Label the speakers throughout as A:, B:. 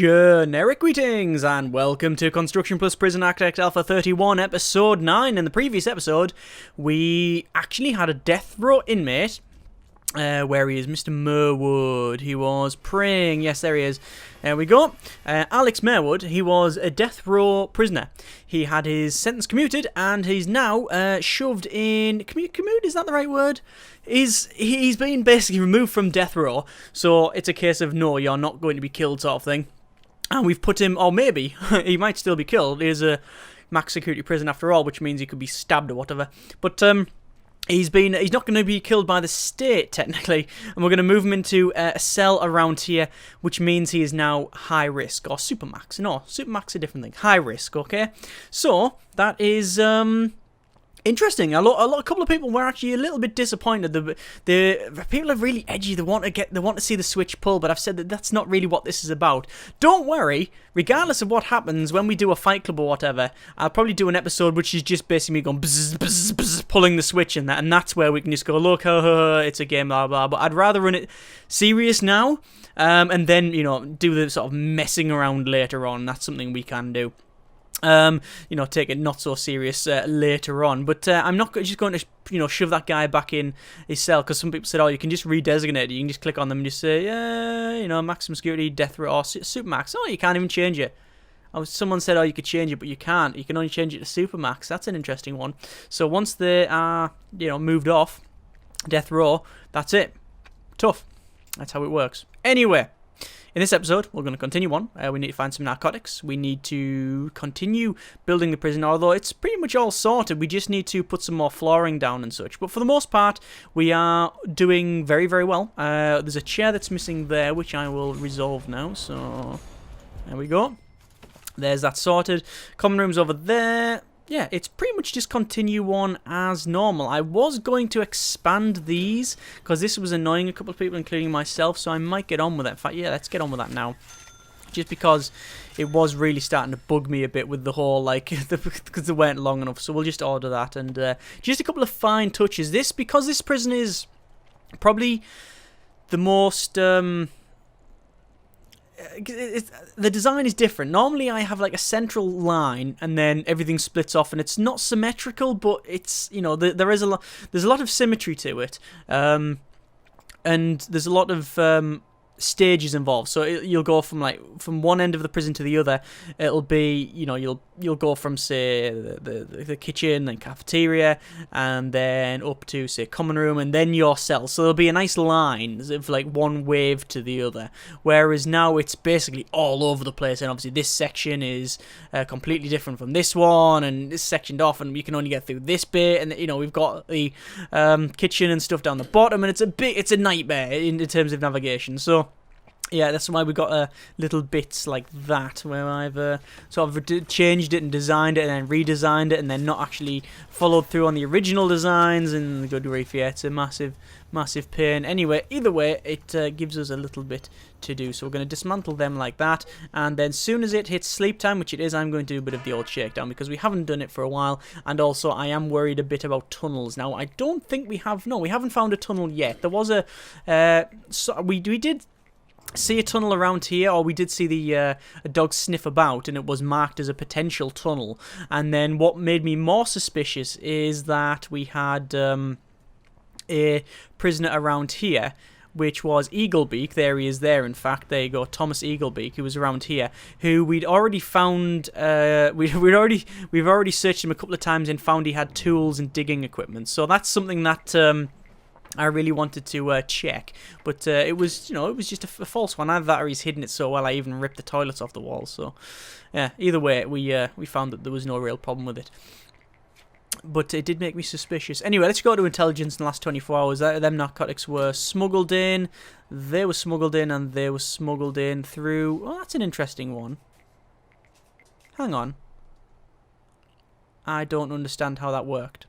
A: Generic greetings and welcome to Construction Plus Prison Architect Alpha 31 episode 9. In the previous episode we actually had a death row inmate where he is, Mr. Merwood. He was praying. Yes, there he is. There we go. Alex Merwood, he was a death row prisoner. He had his sentence commuted and he's now shoved in... Commute, is that the right word? He's been basically removed from death row. So it's a case of no, you're not going to be killed sort of thing. And we've put him, or maybe, he might still be killed. It is a max security prison after all, which means he could be stabbed or whatever. But he's not going to be killed by the state, technically. And we're going to move him into a cell around here, which means he is now high risk, or supermax. No, supermax is a different thing. High risk, okay? So, that is... interesting. A couple of people were actually a little bit disappointed. The people are really edgy. They want to see the switch pull, but I've said that that's not really what this is about. Don't worry. Regardless of what happens when we do a fight club or whatever, I'll probably do an episode which is just basically me going bzz, bzz, bzz, pulling the switch in that, and that's where we can just go, look, it's a game, blah blah. But I'd rather run it serious now, and then do the sort of messing around later on. That's something we can do. Take it not so serious later on. But I'm not just going to, shove that guy back in his cell, because some people said, oh, you can just redesignate it. You can just click on them and just say, maximum security, death row, or supermax. Oh, you can't even change it. Someone said, oh, you could change it, but you can't. You can only change it to supermax. That's an interesting one. So once they are, moved off death row, that's it. Tough. That's how it works. Anyway. In this episode, we're going to continue on. We need to find some narcotics. We need to continue building the prison, although it's pretty much all sorted. We just need to put some more flooring down and such. But for the most part, we are doing very, very well. There's a chair that's missing there, which I will resolve now. So, there we go. There's that sorted. Common room's over there. Yeah, it's pretty much just continue on as normal. I was going to expand these, because this was annoying a couple of people, including myself, so I might get on with that. In fact, yeah, let's get on with that now. Just because it was really starting to bug me a bit with the whole, because they weren't long enough. So we'll just order that, and just a couple of fine touches. Because this prison is probably the most... the design is different. Normally I have like a central line and then everything splits off, and it's not symmetrical, but it's there's a lot of symmetry to it, and there's a lot of stages involved. So you'll go from one end of the prison to the other. It'll be you'll go from, say, the kitchen and cafeteria, and then up to, say, common room, and then your cell. So there'll be a nice line of one wave to the other. Whereas now it's basically all over the place, and obviously this section is completely different from this one, and this sectioned off, and we can only get through this bit, and we've got the kitchen and stuff down the bottom, and it's a nightmare in terms of navigation. So yeah, that's why we got little bits like that, where I've sort of changed it and designed it and then redesigned it, and then not actually followed through on the original designs. And good grief, yeah, it's a massive, massive pain. Anyway, either way, it gives us a little bit to do. So we're going to dismantle them like that, and then as soon as it hits sleep time, which it is, I'm going to do a bit of the old shakedown, because we haven't done it for a while, and also I am worried a bit about tunnels. Now, I don't think we haven't found a tunnel yet. There was we did see a tunnel around here, or we did see a dog sniff about, and it was marked as a potential tunnel. And then what made me more suspicious is that we had a prisoner around here, which was Eaglebeak. There he is there, in fact. There you go, Thomas Eaglebeak, who was around here, who we'd already found, we've already searched him a couple of times and found he had tools and digging equipment. So that's something that I really wanted to check, but it was just a false one. Either that or he's hidden it so well I even ripped the toilets off the wall. So yeah, either way, we found that there was no real problem with it. But it did make me suspicious. Anyway, let's go to intelligence in the last 24 hours. Them narcotics were smuggled in, they were smuggled in, and they were smuggled in through... Oh, that's an interesting one. Hang on. I don't understand how that worked.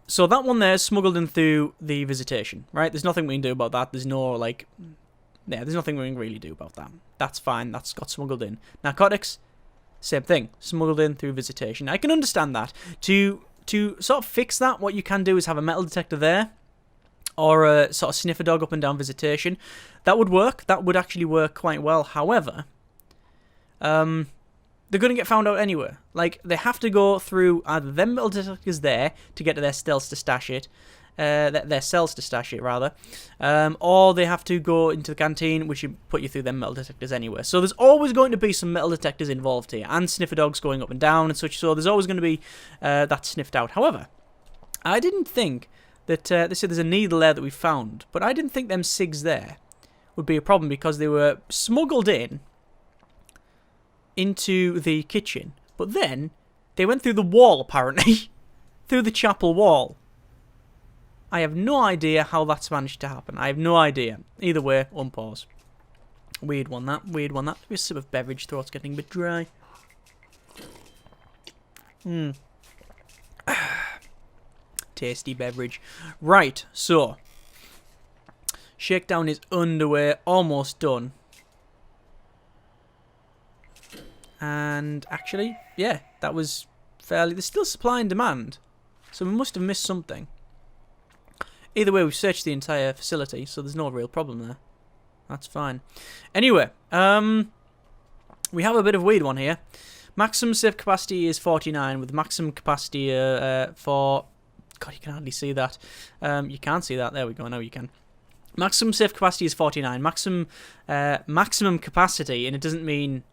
A: So that one there is smuggled in through the visitation, right? There's nothing we can do about that. There's no, there's nothing we can really do about that. That's fine. That's got smuggled in. Narcotics, same thing. Smuggled in through visitation. I can understand that. To sort of fix that, what you can do is have a metal detector there, or a sort of sniffer dog up and down visitation. That would work. That would actually work quite well. However, they're going to get found out anyway. Like, they have to go through either them metal detectors there to get to their cells to stash it, rather, or they have to go into the canteen, which would put you through them metal detectors anyway. So there's always going to be some metal detectors involved here, and sniffer dogs going up and down and such, so there's always going to be that sniffed out. However, I didn't think that, they said there's a needle there that we found, but I didn't think them SIGs there would be a problem because they were smuggled into the kitchen, but then they went through the wall, apparently, through the chapel wall. I have no idea how that's managed to happen. I have no idea. Either way, unpause. Weird one, that. Weird one, that. Maybe a sip of beverage, throat's getting a bit dry. Tasty beverage. Right, so. Shakedown is underway, almost done. And actually, yeah, that was fairly... There's still supply and demand, so we must have missed something. Either way, we've searched the entire facility, so there's no real problem there. That's fine. Anyway, we have a bit of a weird one here. Maximum safe capacity is 49, with maximum capacity for... God, you can hardly see that. You can't see that. There we go. Now you can. Maximum safe capacity is 49. Maximum capacity, and it doesn't mean...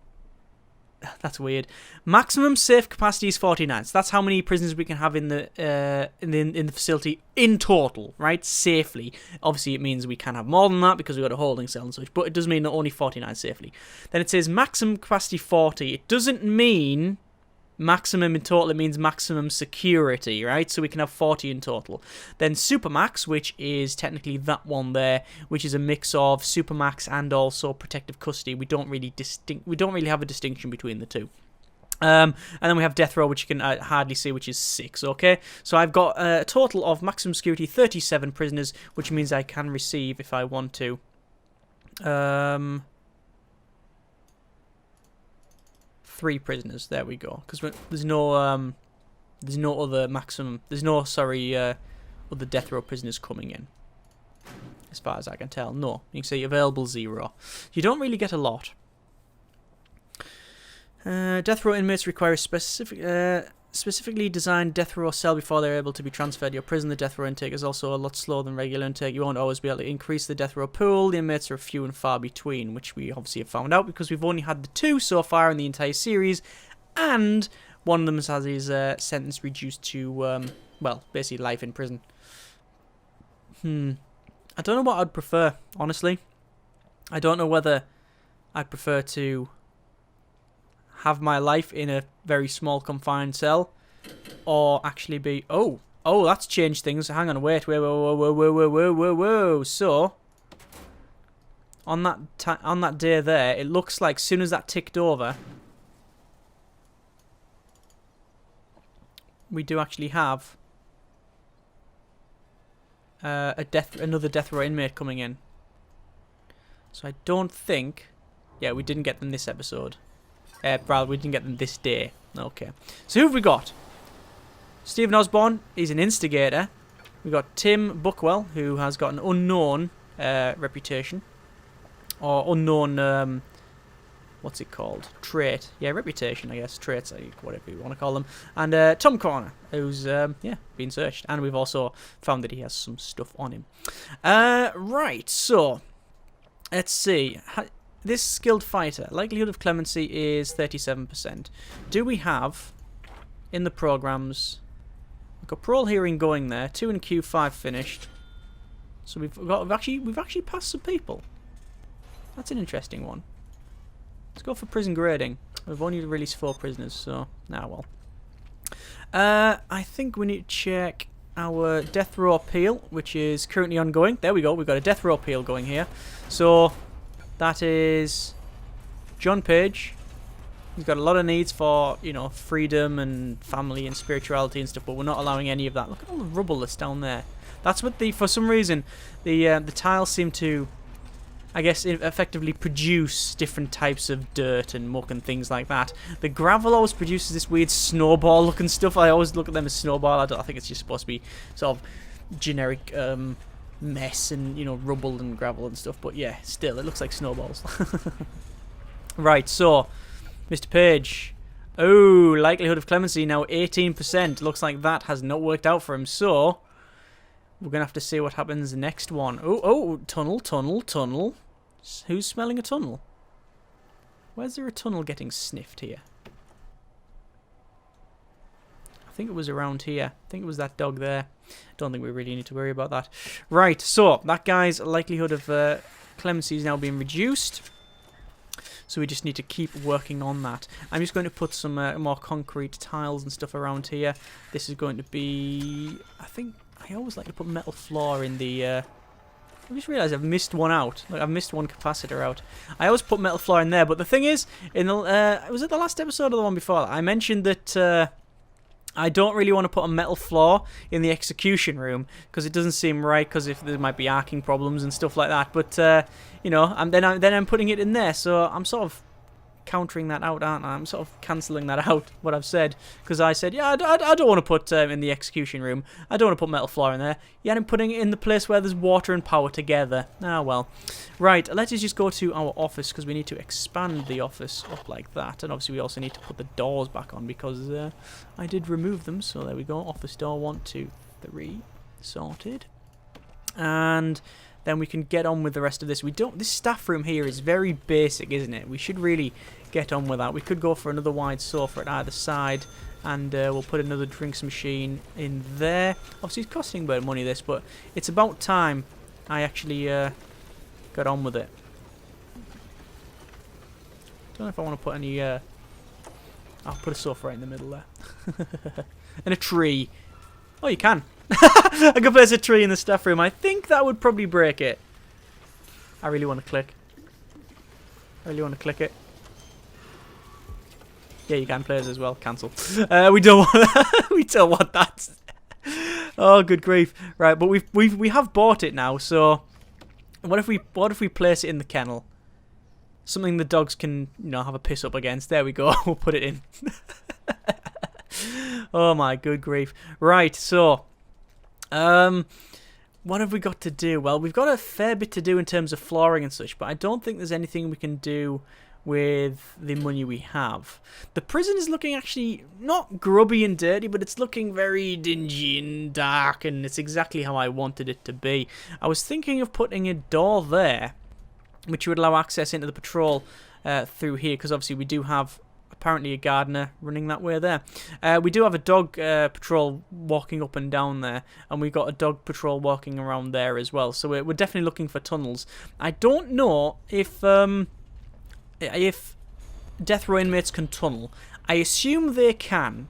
A: That's weird. Maximum safe capacity is 49. So that's how many prisoners we can have in the facility in total, right? Safely. Obviously, it means we can have more than that because we've got a holding cell and such. But it does mean only 49 safely. Then it says maximum capacity 40. It doesn't mean maximum in total. It means maximum security, right? So we can have 40 in total. Then Supermax, which is technically that one there, which is a mix of Supermax and also protective custody. We don't really have a distinction between the two. And then we have Death Row, which you can hardly see, which is 6, okay? So I've got a total of maximum security 37 prisoners, which means I can receive, if I want to, 3 prisoners. There we go. Because there's no other maximum. There's no other death row prisoners coming in, as far as I can tell. No, you can see available 0. You don't really get a lot. Death row inmates require a specifically designed death row cell before they're able to be transferred to your prison. The death row intake is also a lot slower than regular intake. You won't always be able to increase the death row pool. The inmates are few and far between, which we obviously have found out because we've only had the 2 so far in the entire series, and one of them has his sentence reduced to, well, basically life in prison. I don't know what I'd prefer, honestly. I don't know whether I'd prefer to have my life in a very small confined cell, or actually be... Oh, that's changed things. Hang on, wait, whoa. So, on that day there, it looks like as soon as that ticked over, we do actually have another death row inmate coming in. So I don't think... Yeah, we didn't get them this episode. Rather, we didn't get them this day. Okay. So who have we got? Stephen Osborne is an instigator. We've got Tim Buckwell, who has got an unknown reputation. Or unknown, what's it called? Trait. Yeah, reputation, I guess. Traits, whatever you want to call them. And Tom Corner, who's, been searched. And we've also found that he has some stuff on him. Right, so, let's see. This skilled fighter, likelihood of clemency is 37%. Do we have, in the programs, we've got parole hearing going there, 2 and Q5 finished. So we've actually passed some people. That's an interesting one. Let's go for prison grading. We've only released 4 prisoners, so well. I think we need to check our death row appeal, which is currently ongoing. There we go. We've got a death row appeal going here. So that is John Page. He's got a lot of needs for, freedom and family and spirituality and stuff, but we're not allowing any of that. Look at all the rubble that's down there. That's what for some reason, the tiles seem to, I guess, effectively produce different types of dirt and muck and things like that. The gravel always produces this weird snowball-looking stuff. I always look at them as snowball. I think it's just supposed to be sort of generic mess and, you know, rubble and gravel and stuff. But yeah, still, it looks like snowballs. Right, so, Mr. Page. Oh, likelihood of clemency now 18%. Looks like that has not worked out for him. So, we're going to have to see what happens next one. Oh, tunnel, tunnel, tunnel. Who's smelling a tunnel? Where's there a tunnel getting sniffed here? I think it was around here. I think it was that dog there. Don't think we really need to worry about that. Right, so that guy's likelihood of clemency is now being reduced. So we just need to keep working on that. I'm just going to put some more concrete tiles and stuff around here. This is going to be... I think I always like to put metal floor in the... I just realised I've missed one out. Like, I've missed one capacitor out. I always put metal floor in there, but the thing is, in the was it the last episode or the one before that? I mentioned that I don't really want to put a metal floor in the execution room because it doesn't seem right. Because if there might be arcing problems and stuff like that, but you know, and then I'm putting it in there, so I'm sort of countering that out, aren't I? I'm sort of cancelling that out, what I've said, because I said, yeah, I don't want to put in the execution room. I don't want to put metal floor in there. Yeah, I'm putting it in the place where there's water and power together. Ah, well. Right, let's just go to our office, because we need to expand the office up like that. And obviously we also need to put the doors back on, because I did remove them. So there we go. Office door 1, 2, 3. Sorted. And... then we can get on with the rest of this. This staff room here is very basic, isn't it? We should really get on with that. We could go for another wide sofa at either side, and we'll put another drinks machine in there. Obviously, it's costing a bit of money, this, but it's about time I actually got on with it. Don't know if I want to put any... I'll put a sofa right in the middle there. And a tree. Oh, you can. I could place a tree in the staff room. I think that would probably break it. I really want to click. I really want to click it. Yeah, you can place as well. Cancel. We don't want that. We don't want that. Oh, good grief! Right, but we have bought it now. So, what if we place it in the kennel? Something the dogs can, you know, have a piss up against. There we go. We'll put it in. Oh my good grief! Right, so. What have we got to do? Well, we've got a fair bit to do in terms of flooring and such, but I don't think there's anything we can do with the money we have. The prison is looking actually not grubby and dirty, but it's looking very dingy and dark, and it's exactly how I wanted it to be. I was thinking of putting a door there, which would allow access into the patrol through here, because obviously we do have apparently a gardener running that way there. We do have a dog patrol walking up and down there, and we've got a dog patrol walking around there as well. So we're definitely looking for tunnels. I don't know if death row inmates can tunnel. I assume they can.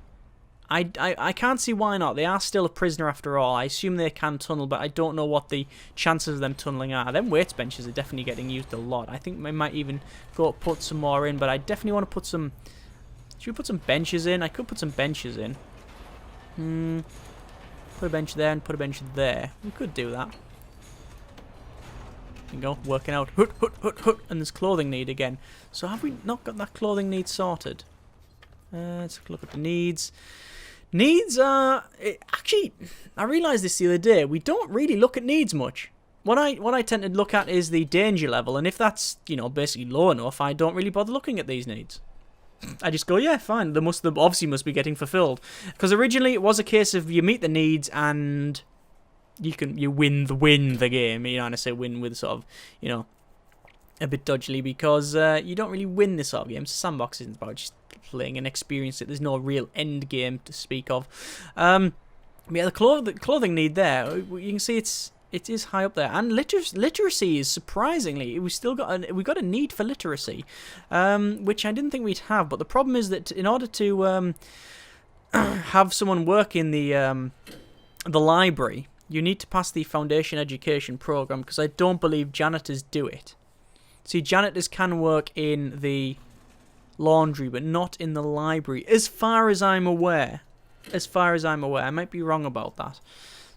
A: I can't see why not. They are still a prisoner after all. I assume they can tunnel, but I don't know what the chances of them tunneling are. Them weights benches are definitely getting used a lot. I think we might even go put some more in, but I definitely want to put some... Should we put some benches in? I could put some benches in. Put a bench there and put a bench there. We could do that. There you go, working out. Hut, hut, hut, hut. And there's clothing need again. So have we not got that clothing need sorted? Let's look at the needs. Needs are... Actually, I realised this the other day. We don't really look at needs much. What I tend to look at is the danger level. And if that's, you know, basically low enough, I don't really bother looking at these needs. I just go, yeah, fine. They obviously must be getting fulfilled. Because originally it was a case of you meet the needs and you win the game. You know, and I say win with sort of, you know, a bit dodgily, because you don't really win this sort of game. Sandbox isn't about just playing and experience it. There's no real end game to speak of. Yeah, the clothing need there, you can see it is high up there, and literacy is surprisingly we got a need for literacy, which I didn't think we'd have. But the problem is that in order to have someone work in the library, you need to pass the foundation education program, because I don't believe janitors do it. See, janitors can work in the laundry, but not in the library, as far as I'm aware. I might be wrong about that.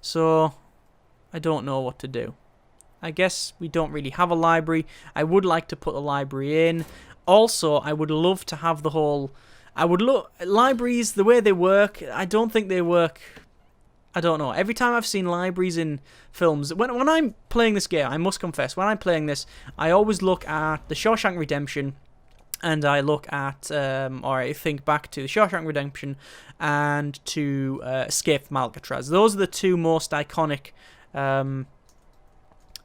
A: So, I don't know what to do. I guess we don't really have a library. I would like to put a library in. Also, I would love to have the whole... libraries, the way they work, I don't think they work I don't know. Every time I've seen libraries in films, when I'm playing this game, I must confess, when I'm playing this, I always look at The Shawshank Redemption, and I look at, or I think back to The Shawshank Redemption and to Escape from Alcatraz. Those are the two most iconic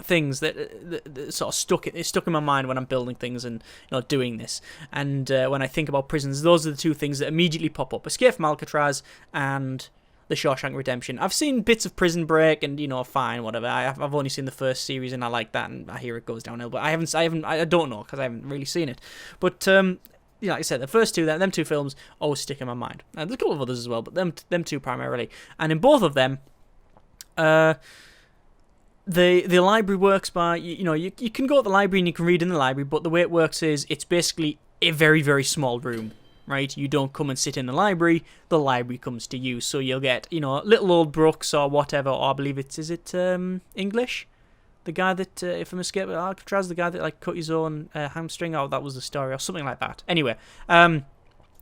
A: things that sort of stuck in my mind when I'm building things and doing this. And when I think about prisons, those are the two things that immediately pop up: Escape from Alcatraz and The Shawshank Redemption. I've seen bits of Prison Break, and fine, whatever. I've only seen the first series, and I like that, and I hear it goes downhill. But I don't know because I haven't really seen it. But like I said, the first two, them two films always stick in my mind. There's a couple of others as well, but them two primarily. And in both of them, the library works by you can go to the library and you can read in the library, but the way it works is it's basically a very, very small room. Right, you don't come and sit in the library comes to you. So you'll get, little old Brooks or whatever, or I believe is it English? The guy that, from Escape from Alcatraz, the guy that cut his own hamstring, that was the story, or something like that. Anyway,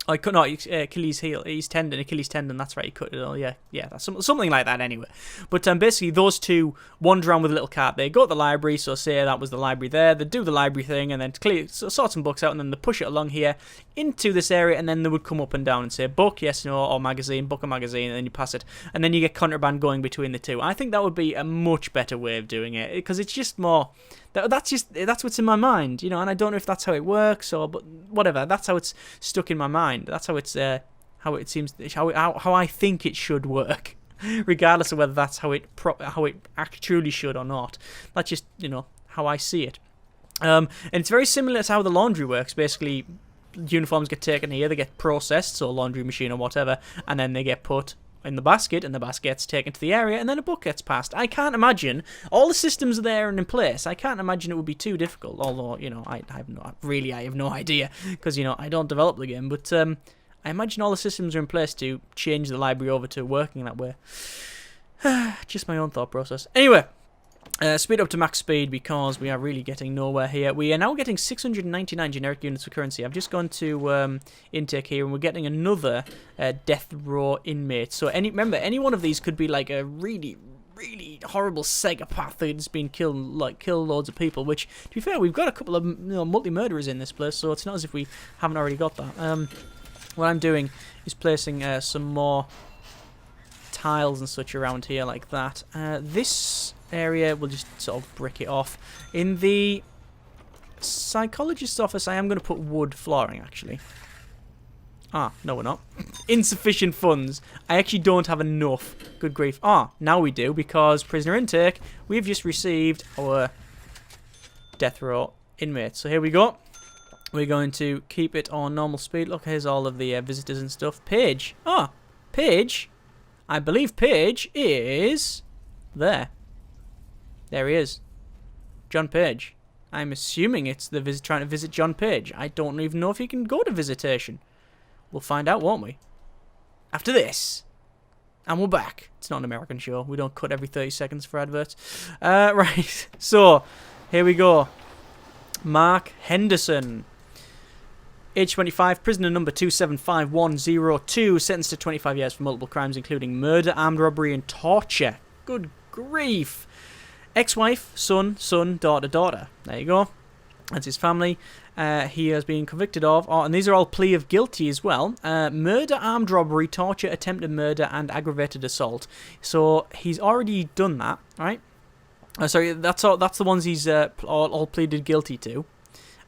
A: Achilles tendon, that's right, he cut it all, yeah, that's something like that anyway. But basically those two wander around with a little cart. They go to the library, so say that was the library there, they do the library thing, and then sort some books out, and then they push it along here into this area, and then they would come up and down and say book, yes, no, or magazine, book or magazine, and then you pass it, and then you get Contraband going between the two. I think that would be a much better way of doing it, because it's just more... That's what's in my mind, and I don't know if that's how it works but whatever. That's how it's stuck in my mind. That's how it's how it seems, how I think it should work, regardless of whether that's how it actually should or not. That's just how I see it. And it's very similar to how the laundry works. Basically, uniforms get taken here, they get processed, so a laundry machine or whatever, and then they get put in the basket, and the basket gets taken to the area, and then a book gets passed. I can't imagine, all the systems are there and in place, I can't imagine it would be too difficult, although, I have no idea, because, I don't develop the game, but I imagine all the systems are in place to change the library over to working that way. Just my own thought process. Anyway, speed up to max speed, because we are really getting nowhere here. We are now getting 699 generic units of currency. I've just gone to intake here, and we're getting another death row inmate. So remember, any one of these could be like a really, really horrible psychopath that's been kill loads of people, which, to be fair, we've got a couple of multi-murderers in this place, so it's not as if we haven't already got that. What I'm doing is placing some more tiles and such around here like that. This area, we'll just sort of brick it off. In the psychologist's office, I am going to put wood flooring, actually. No, we're not. Insufficient funds. I actually don't have enough. Good grief. Now we do, because prisoner intake, we've just received our death row inmate. So here we go. We're going to keep it on normal speed. Look, here's all of the visitors and stuff. Paige. Paige. I believe Paige is there. There he is. John Page. I'm assuming it's the trying to visit John Page. I don't even know if he can go to visitation. We'll find out, won't we? After this. And we're back. It's not an American show. We don't cut every 30 seconds for adverts. Right. So, here we go. Mark Henderson. Age 25, prisoner number 275102, sentenced to 25 years for multiple crimes, including murder, armed robbery, and torture. Good grief. Ex-wife, son, daughter. There you go. That's his family. He has been convicted of, and these are all plea of guilty as well, murder, armed robbery, torture, attempted murder, and aggravated assault. So he's already done that, right? Sorry, that's the ones he's all pleaded guilty to.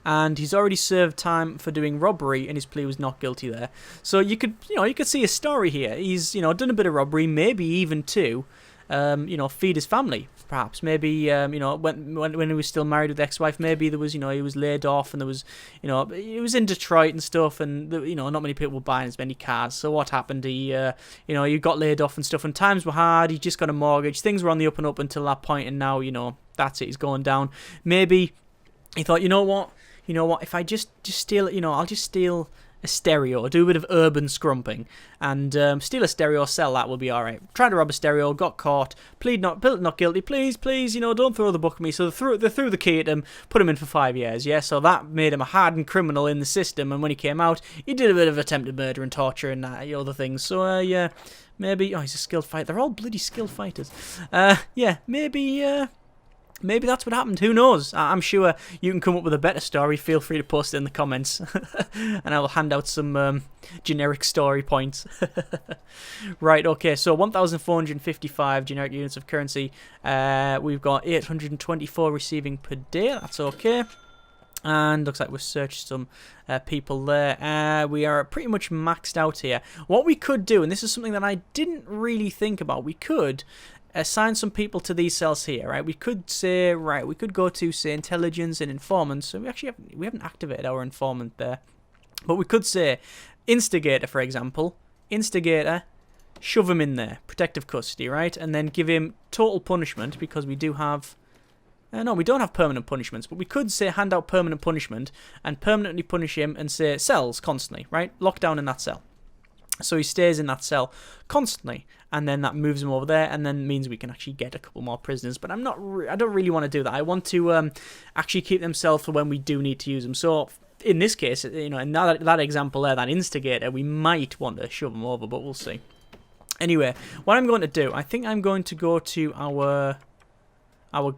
A: And he's already served time for doing robbery, and his plea was not guilty there. So you could see a story here. He's, done a bit of robbery, maybe even two. Feed his family, perhaps. Maybe, when he was still married with the ex-wife, maybe there was, he was laid off, and there was, he was in Detroit and stuff, and, not many people were buying as many cars. So what happened? He, he got laid off and stuff, and times were hard. He just got a mortgage. Things were on the up and up until that point, and now, that's it. He's going down. Maybe he thought, you know what? If I just steal, I'll just steal a stereo, do a bit of urban scrumping, and steal a stereo, sell that, will be alright. Tried to rob a stereo, got caught, plead not guilty, please, you know, don't throw the book at me. So they threw the key at him, put him in for 5 years, yeah, so that made him a hardened criminal in the system, and when he came out, he did a bit of attempted murder and torture and other things, so yeah, maybe, oh, he's a skilled fighter, they're all bloody skilled fighters, yeah, maybe that's what happened. Who knows? I'm sure you can come up with a better story. Feel free to post it in the comments. And I will hand out some generic story points. Right, okay. So 1,455 generic units of currency. We've got 824 receiving per day. That's okay. And looks like we've searched some people there. We are pretty much maxed out here. What we could do, and this is something that I didn't really think about, we could assign some people to these cells here, right? We could say, right, we could go to, say, intelligence and informants. So we haven't activated our informant there. But we could say instigator, for example. Instigator, shove him in there. Protective custody, right? And then give him total punishment, because we do have... no, we don't have permanent punishments, but we could say hand out permanent punishment and permanently punish him and say cells constantly, right? Lock down in that cell. So he stays in that cell constantly, and then that moves him over there, and then means we can actually get a couple more prisoners. But I don't really want to do that. I want to actually keep themselves for when we do need to use them. So in this case, you know, in that example there, that instigator, we might want to shove him over, but we'll see. Anyway, what I'm going to do, I think I'm going to go to our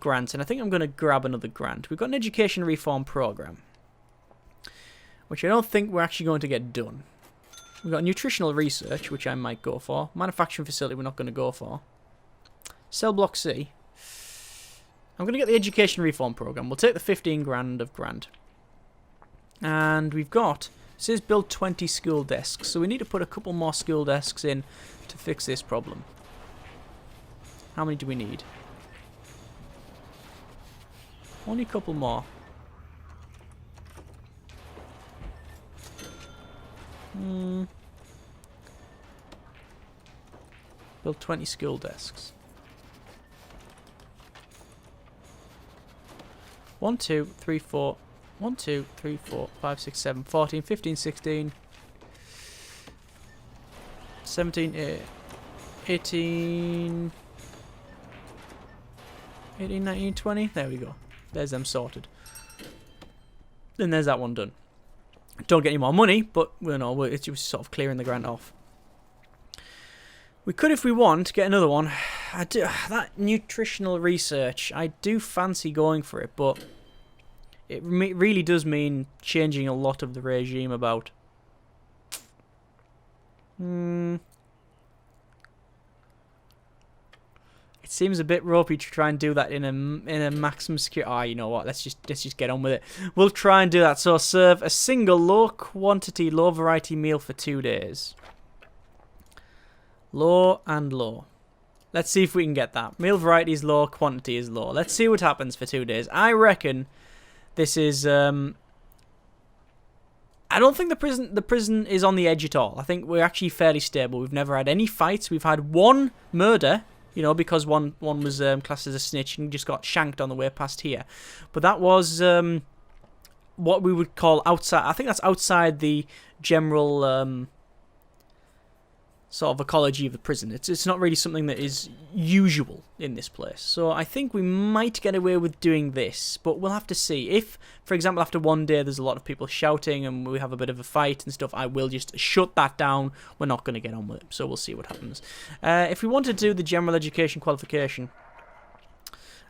A: grants, and I think I'm going to grab another grant. We've got an education reform program, which I don't think we're actually going to get done. We've got nutritional research, which I might go for. Manufacturing facility, we're not going to go for. Cell block C. I'm going to get the education reform program. We'll take the 15 grand of grant. And we've got, it says build 20 school desks. So we need to put a couple more school desks in to fix this problem. How many do we need? Only a couple more. Build 20 school desks. 1, 2, 3, 4. 1, 2, 3, 4, 5, 6, 7, 14, 15, 16, 17, 18, 19, 20. There we go. There's them sorted. Then there's that one done. Don't get any more money, but you know, it's just sort of clearing the grant off. We could, if we want, get another one. That nutritional research, I do fancy going for it, but it really does mean changing a lot of the regime about. It seems a bit ropey to try and do that in a maximum security. Ah, you know what? Let's just get on with it. We'll try and do that. So serve a single low quantity, low variety meal for 2 days. Low and low. Let's see if we can get that. Meal variety is low, quantity is low. Let's see what happens for 2 days. I reckon this is. I don't think the prison is on the edge at all. I think we're actually fairly stable. We've never had any fights. We've had one murder. You know, because one was classed as a snitch and just got shanked on the way past here. But that was what we would call outside. I think that's outside the general sort of ecology of the prison. It's not really something that is usual in this place. So I think we might get away with doing this, but we'll have to see. If, for example, after one day there's a lot of people shouting and we have a bit of a fight and stuff, I will just shut that down. We're not going to get on with it, so we'll see what happens. If we want to do the general education qualification,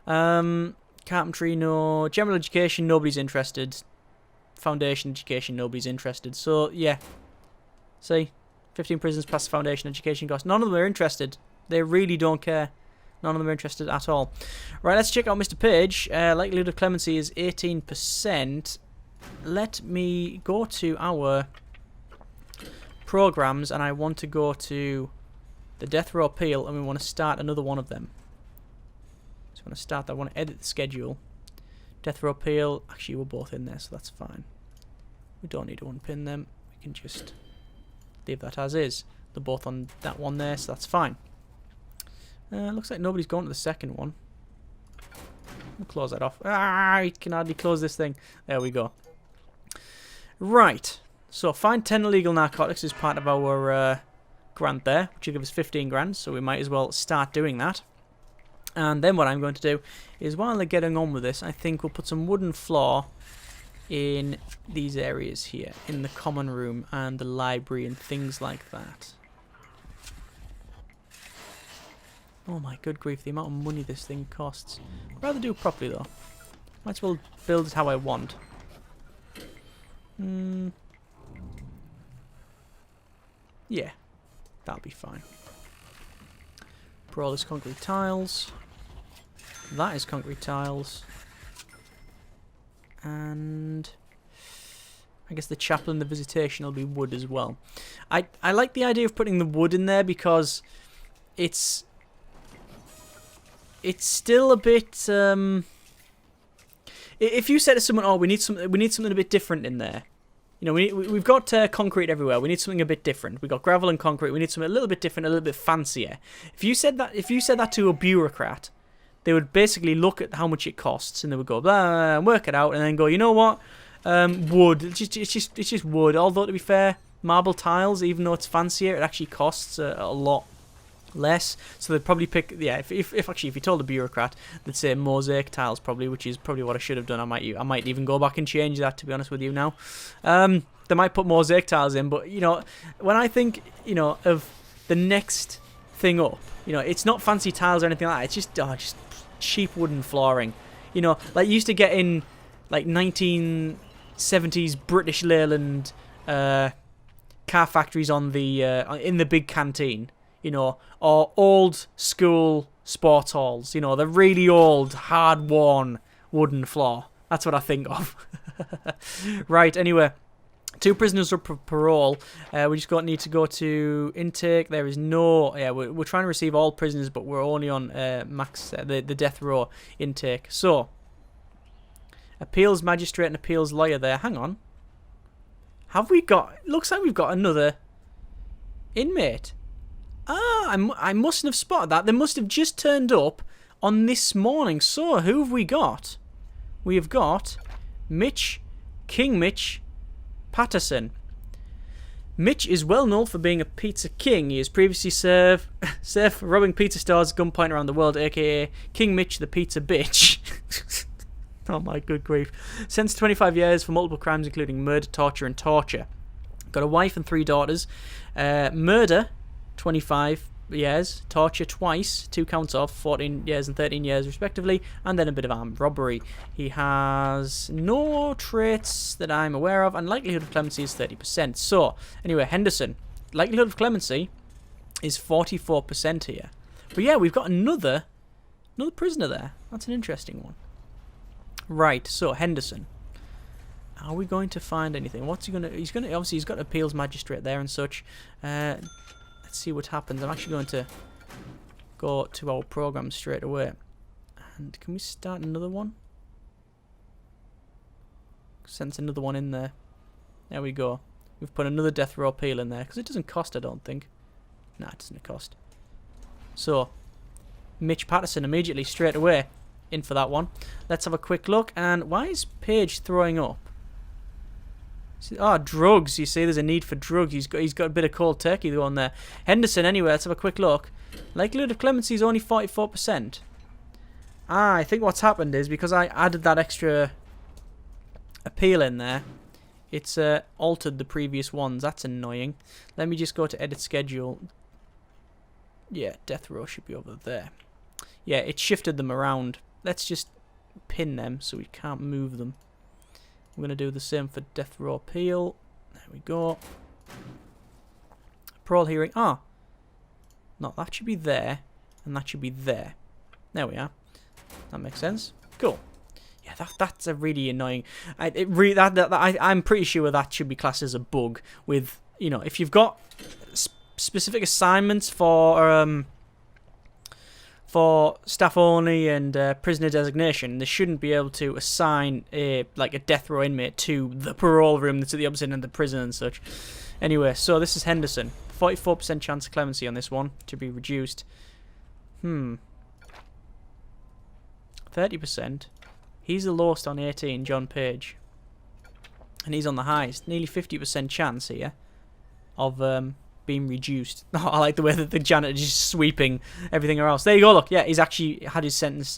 A: carpentry, no. General education, nobody's interested. Foundation education, nobody's interested. So, yeah. See? 15 prisons past foundation education course. None of them are interested. They really don't care. None of them are interested at all. Right, let's check out Mr. Page. Likelihood of clemency is 18%. Let me go to our programs, and I want to go to the death row appeal, and we want to start another one of them. So I want to start that. I want to edit the schedule. Death row appeal. Actually, we're both in there, so that's fine. We don't need to unpin them. We can just leave that as is. They're both on that one there, so that's fine. Looks like nobody's gone to the second one. We'll close that off. Ah, I can hardly close this thing. There we go. Right. So find 10 illegal narcotics is part of our grant there, which will give us 15 grand, so we might as well start doing that. And then what I'm going to do is, while they're getting on with this, I think we'll put some wooden floor in these areas here, in the common room and the library and things like that. Oh my good grief, the amount of money this thing costs. I'd rather do it properly though. Might as well build it how I want. Yeah, that'll be fine. For all this concrete tiles. That is concrete tiles. And I guess the chapel and the visitation will be wood as well. I like the idea of putting the wood in there because it's still a bit if you said to someone, oh, we need something a bit different in there. You know, we've got concrete everywhere. We need something a bit different. We've got gravel and concrete. We need something a little bit different, a little bit fancier. If you said that to a bureaucrat, they would basically look at how much it costs and they would go blah and work it out and then go, you know what, wood. It's just wood. Although to be fair, marble tiles, even though it's fancier, it actually costs a lot less. So they'd probably pick, yeah, if you told a bureaucrat, they'd say mosaic tiles probably, which is probably what I should have done. I might even go back and change that, to be honest with you now. They might put mosaic tiles in, but you know, when I think, you know, of the next thing up, you know, it's not fancy tiles or anything like that. It's just cheap wooden flooring. You know, like you used to get in like 1970s British Leyland car factories on the in the big canteen. You know, or old school sports halls. You know, the really old, hard-worn wooden floor. That's what I think of. Right, anyway. 2 prisoners are parole. We just need to go to intake. There is no... Yeah, we're trying to receive all prisoners, but we're only on max the death row intake. So, appeals magistrate and appeals lawyer there. Hang on. Have we got... Looks like we've got another inmate. Ah, I mustn't have spotted that. They must have just turned up on this morning. So, who have we got? We have got King Mitch Patterson. Mitch is well known for being a pizza king. He has previously served for robbing pizza stores at gunpoint around the world, aka King Mitch the Pizza Bitch. Oh my good grief. Sentenced to 25 years for multiple crimes including murder, torture and torture. Got a wife and 3 daughters. Murder, 25 years, torture twice, 2 counts off, 14 years and 13 years respectively, and then a bit of armed robbery. He has no traits that I'm aware of, and likelihood of clemency is 30%. So, anyway, Henderson, likelihood of clemency is 44% here. But yeah, we've got another prisoner there. That's an interesting one. Right, so Henderson. Are we going to find anything? What's he gonna? Obviously he's got appeals magistrate there and such. Let's see what happens. I'm actually going to go to our program straight away. And can we start another one? Sense another one in there. There we go. We've put another death row appeal in there because it doesn't cost, I don't think. Nah, it doesn't cost. So, Mitch Patterson immediately straight away in for that one. Let's have a quick look. And why is Paige throwing up? Drugs. You see, there's a need for drugs. He's got a bit of cold turkey going there. Henderson, anyway, let's have a quick look. Likelihood of clemency is only 44%. I think what's happened is because I added that extra appeal in there, it's altered the previous ones. That's annoying. Let me just go to edit schedule. Yeah, death row should be over there. Yeah, it shifted them around. Let's just pin them so we can't move them. I'm going to do the same for death row appeal. There we go. Parole hearing. No, that should be there. And that should be there. There we are. That makes sense. Cool. Yeah, that's a really annoying... I'm pretty sure that should be classed as a bug. With, you know, if you've got specific assignments for staff only and prisoner designation, they shouldn't be able to assign a death row inmate to the parole room that's at the opposite end of the prison and such. Anyway, so this is Henderson. 44% chance of clemency on this one to be reduced. 30%. He's the lowest on 18, John Page. And he's on the highest. Nearly 50% chance here of being reduced. Oh, I like the way that the janitor is just sweeping everything else. There you go, look. Yeah, he's actually had his sentence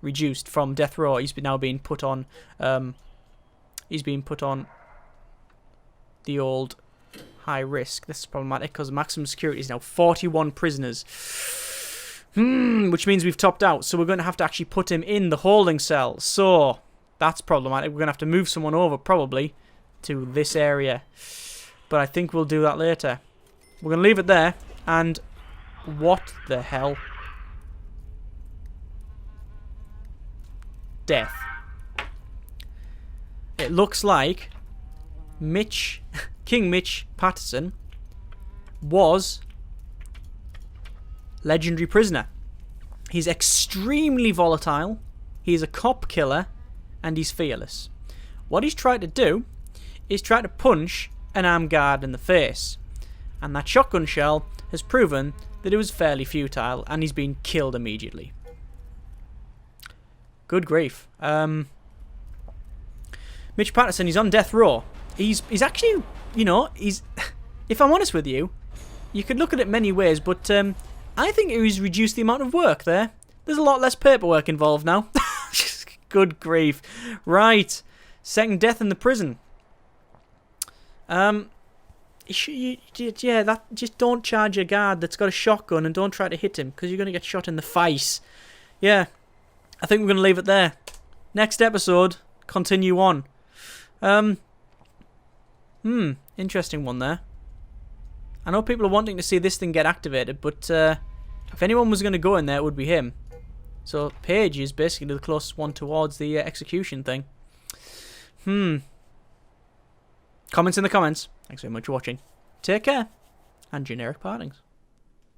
A: reduced from death row. He's now being put on... the old high risk. This is problematic because maximum security is now 41 prisoners. Which means we've topped out. So we're going to have to actually put him in the holding cell. So that's problematic. We're going to have to move someone over probably to this area. But I think we'll do that later. We're going to leave it there. And what the hell? Death. It looks like King Mitch Patterson was legendary prisoner. He's extremely volatile. He's a cop killer. And he's fearless. What he's tried to do is try to punch an armed guard in the face. And that shotgun shell has proven that it was fairly futile. And he's been killed immediately. Good grief. Mitch Patterson, he's on death row. He's actually, you know, he's... If I'm honest with you, you could look at it many ways, but I think he's reduced the amount of work there. There's a lot less paperwork involved now. Good grief. Right. Second death in the prison. Just don't charge a guard that's got a shotgun and don't try to hit him because you're going to get shot in the face. Yeah. I think we're going to leave it there. Next episode, continue on. Interesting one there. I know people are wanting to see this thing get activated, but if anyone was going to go in there, it would be him. So Paige is basically the closest one towards the execution thing. Comments in the comments. Thanks very much for watching. Take care. And generic partings.